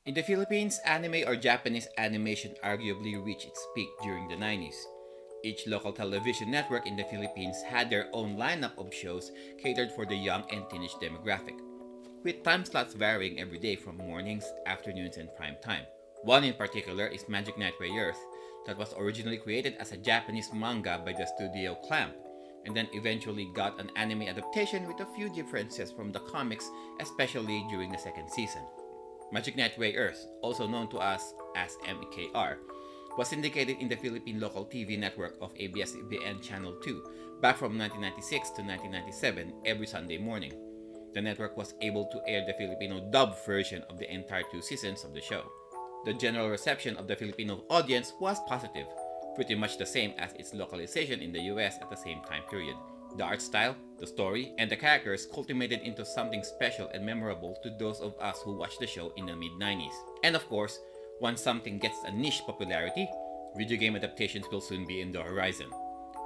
In the Philippines, anime or Japanese animation arguably reached its peak during the 90s. Each local television network in the Philippines had their own lineup of shows catered for the young and teenage demographic, with time slots varying every day from mornings, afternoons, and prime time. One in particular is Magic Knight Rayearth, that was originally created as a Japanese manga by the studio Clamp, and then eventually got an anime adaptation with a few differences from the comics, especially during the second season. Magic Knight Rayearth, also known to us as MKR, was syndicated in the Philippine Local TV network of ABS-CBN Channel 2 back from 1996 to 1997 every Sunday morning. The network was able to air the Filipino dub version of the entire 2 seasons of the show. The general reception of the Filipino audience was positive, pretty much the same as its localization in the US at the same time period. The art style, the story, and the characters cultimated into something special and memorable to those of us who watched the show in the mid-90s. And of course, once something gets a niche popularity, video game adaptations will soon be in the horizon.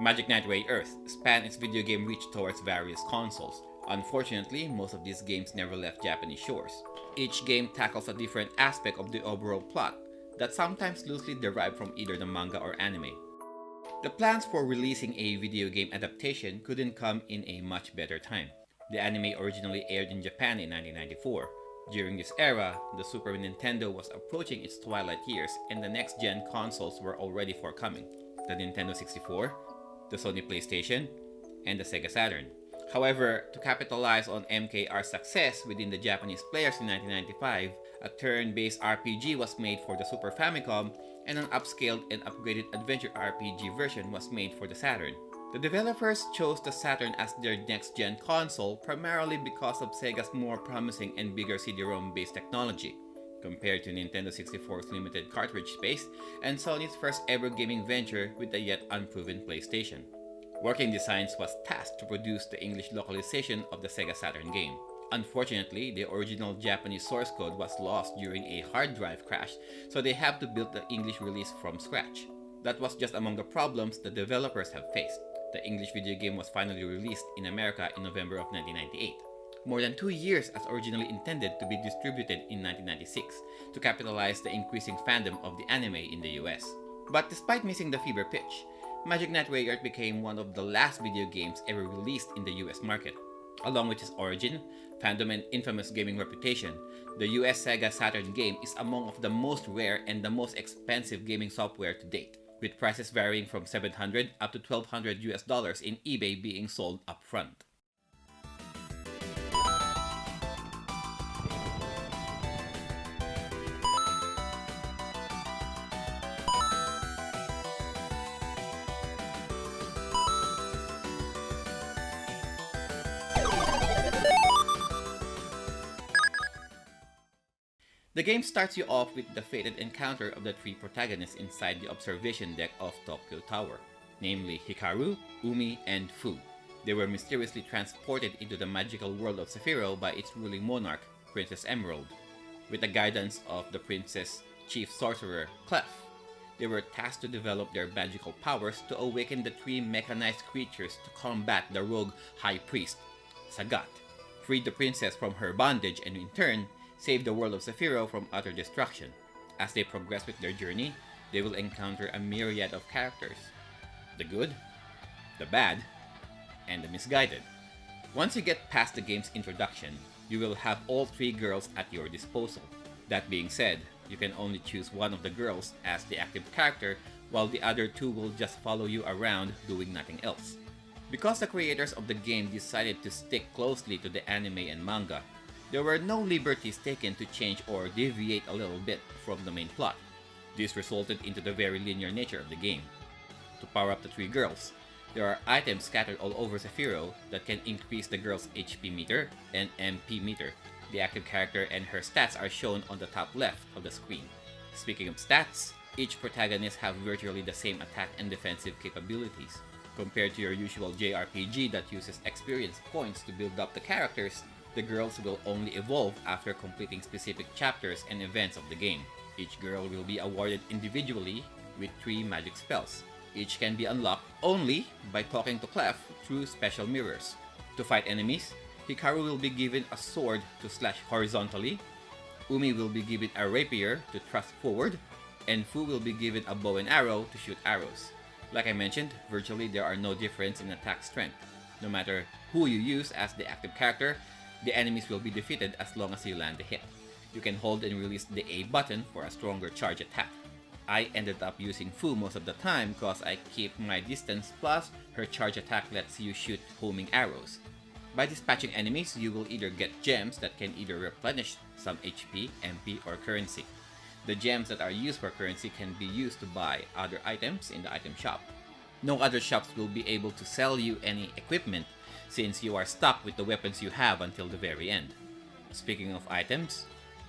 Magic Knight Rayearth spanned its video game reach towards various consoles. Unfortunately, most of these games never left Japanese shores. Each game tackles a different aspect of the overall plot that sometimes loosely derived from either the manga or anime. The plans for releasing a video game adaptation couldn't come in a much better time. The anime originally aired in Japan in 1994. During this era, the Super Nintendo was approaching its twilight years and the next-gen consoles were already forthcoming: the Nintendo 64, the Sony PlayStation, and the Sega Saturn. However, to capitalize on MKR's success within the Japanese players in 1995, a turn-based RPG was made for the Super Famicom and an upscaled and upgraded adventure RPG version was made for the Saturn. The developers chose the Saturn as their next-gen console primarily because of Sega's more promising and bigger CD-ROM based technology, compared to Nintendo 64's limited cartridge space and Sony's first ever gaming venture with the yet unproven PlayStation. Working Designs was tasked to produce the English localization of the Sega Saturn game. Unfortunately, the original Japanese source code was lost during a hard drive crash, so they have to build the English release from scratch. That was just among the problems the developers have faced. The English video game was finally released in America in November of 1998. More than 2 years as originally intended to be distributed in 1996 to capitalize the increasing fandom of the anime in the US. But despite missing the fever pitch, Magic Knight Rayearth became one of the last video games ever released in the US market. Along with its origin, fandom, and infamous gaming reputation, the US Sega Saturn game is among of the most rare and the most expensive gaming software to date, with prices varying from $700 up to $1,200 in eBay being sold upfront. The game starts you off with the fated encounter of the 3 protagonists inside the observation deck of Tokyo Tower, namely Hikaru, Umi, and Fu. They were mysteriously transported into the magical world of Sephiroth by its ruling monarch, Princess Emerald. With the guidance of the princess' chief sorcerer, Clef, they were tasked to develop their magical powers to awaken the 3 mechanized creatures to combat the rogue high priest, Sagat, freed the princess from her bondage, and in turn, save the world of Sephiroth from utter destruction. As they progress with their journey, they will encounter a myriad of characters: the good, the bad, and the misguided. Once you get past the game's introduction, you will have all 3 girls at your disposal. That being said, you can only choose one of the girls as the active character, while the other 2 will just follow you around doing nothing else. Because the creators of the game decided to stick closely to the anime and manga, there were no liberties taken to change or deviate a little bit from the main plot. This resulted into the very linear nature of the game. To power up the 3 girls, there are items scattered all over Sephiroth that can increase the girl's HP meter and MP meter. The active character and her stats are shown on the top left of the screen. Speaking of stats, each protagonist have virtually the same attack and defensive capabilities. Compared to your usual JRPG that uses experience points to build up the characters, the girls will only evolve after completing specific chapters and events of the game. Each girl will be awarded individually with 3 magic spells. Each can be unlocked only by talking to Clef through special mirrors. To fight enemies, Hikaru will be given a sword to slash horizontally, Umi will be given a rapier to thrust forward, and Fu will be given a bow and arrow to shoot arrows. Like I mentioned, virtually there are no difference in attack strength. No matter who you use as the active character, the enemies will be defeated as long as you land a hit. You can hold and release the A button for a stronger charge attack. I ended up using Fu most of the time because I keep my distance, plus her charge attack lets you shoot homing arrows. By dispatching enemies, you will either get gems that can either replenish some HP, MP, or currency. The gems that are used for currency can be used to buy other items in the item shop. No other shops will be able to sell you any equipment since you are stuck with the weapons you have until the very end. Speaking of items,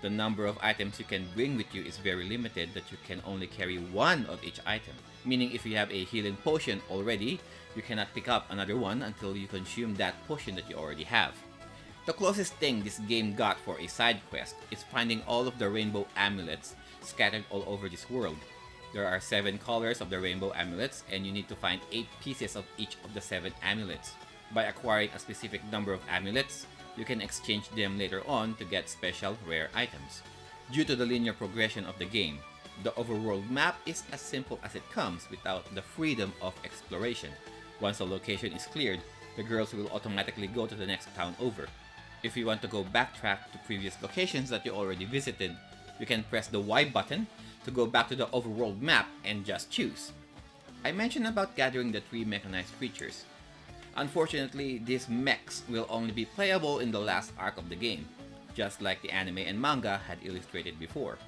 the number of items you can bring with you is very limited, that you can only carry one of each item. Meaning if you have a healing potion already, you cannot pick up another one until you consume that potion that you already have. The closest thing this game got for a side quest is finding all of the rainbow amulets scattered all over this world. There are 7 colors of the rainbow amulets, and you need to find 8 pieces of each of the 7 amulets. By acquiring a specific number of amulets, you can exchange them later on to get special rare items. Due to the linear progression of the game, the overworld map is as simple as it comes without the freedom of exploration. Once a location is cleared, the girls will automatically go to the next town over. If you want to go backtrack to previous locations that you already visited, you can press the Y button to go back to the overworld map and just choose. I mentioned about gathering the 3 mechanized creatures. Unfortunately, these mechs will only be playable in the last arc of the game, just like the anime and manga had illustrated before.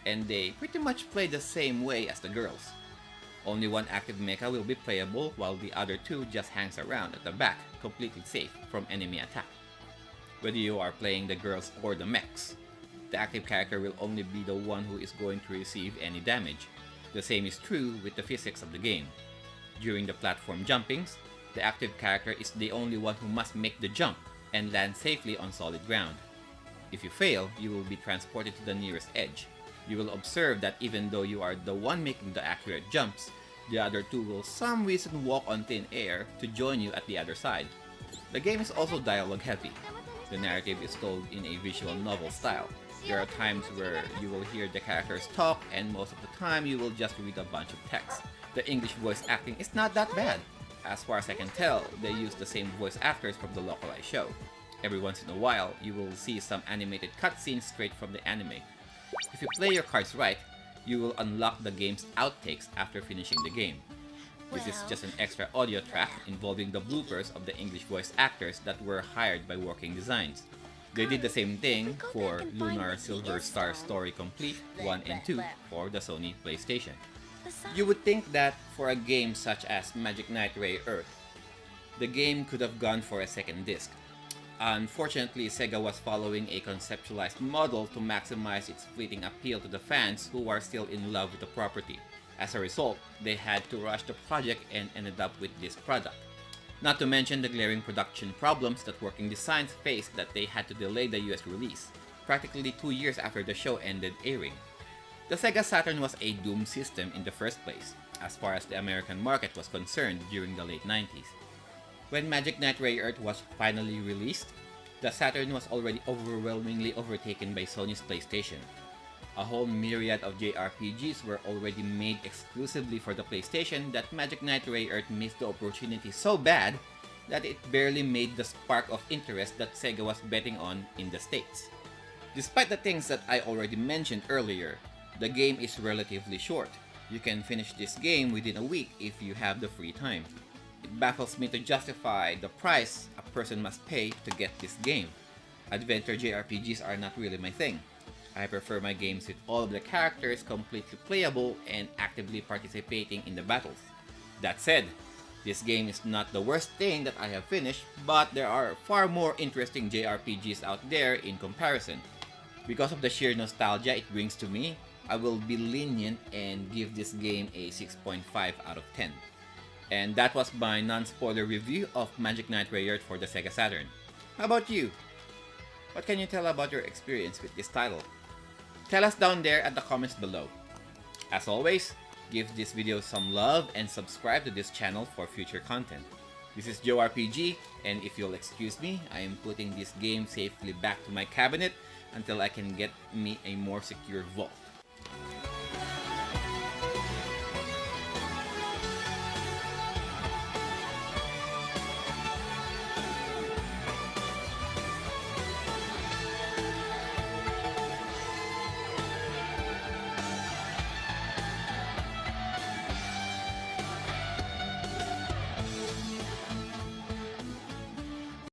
And they pretty much play the same way as the girls. Only one active mecha will be playable while the other 2 just hangs around at the back, completely safe from enemy attack. Whether you are playing the girls or the mechs, the active character will only be the one who is going to receive any damage. The same is true with the physics of the game. During the platform jumpings, the active character is the only one who must make the jump and land safely on solid ground. If you fail, you will be transported to the nearest edge. You will observe that even though you are the one making the accurate jumps, the other 2 will some reason walk on thin air to join you at the other side. The game is also dialogue heavy. The narrative is told in a visual novel style. There are times where you will hear the characters talk, and most of the time you will just read a bunch of text. The English voice acting is not that bad. As far as I can tell, they use the same voice actors from the localized show. Every once in a while, you will see some animated cutscenes straight from the anime. If you play your cards right, you will unlock the game's outtakes after finishing the game. This is just an extra audio track involving the bloopers of the English voice actors that were hired by Working Designs. They did the same thing for Lunar Silver Star Story Complete 1 and 2 for the Sony PlayStation. You would think that for a game such as Magic Knight Rayearth, the game could have gone for a second disc. Unfortunately, Sega was following a conceptualized model to maximize its fleeting appeal to the fans who are still in love with the property. As a result, they had to rush the project and ended up with this product. Not to mention the glaring production problems that Working Designs faced that they had to delay the US release, practically 2 years after the show ended airing. The Sega Saturn was a doomed system in the first place, as far as the American market was concerned during the late 90s. When Magic Knight Rayearth was finally released, the Saturn was already overwhelmingly overtaken by Sony's PlayStation. A whole myriad of JRPGs were already made exclusively for the PlayStation that Magic Knight Rayearth missed the opportunity so bad that it barely made the spark of interest that Sega was betting on in the States. Despite the things that I already mentioned earlier, the game is relatively short. You can finish this game within a week if you have the free time. It baffles me to justify the price a person must pay to get this game. Adventure JRPGs are not really my thing. I prefer my games with all of the characters completely playable and actively participating in the battles. That said, this game is not the worst thing that I have finished, but there are far more interesting JRPGs out there in comparison. Because of the sheer nostalgia it brings to me, I will be lenient and give this game a 6.5 out of 10. And that was my non-spoiler review of Magic Knight Rayearth for the Sega Saturn. How about you? What can you tell about your experience with this title? Tell us down there at the comments below. As always, give this video some love and subscribe to this channel for future content. This is Jho-RPG, and if you'll excuse me, I am putting this game safely back to my cabinet until I can get me a more secure vault.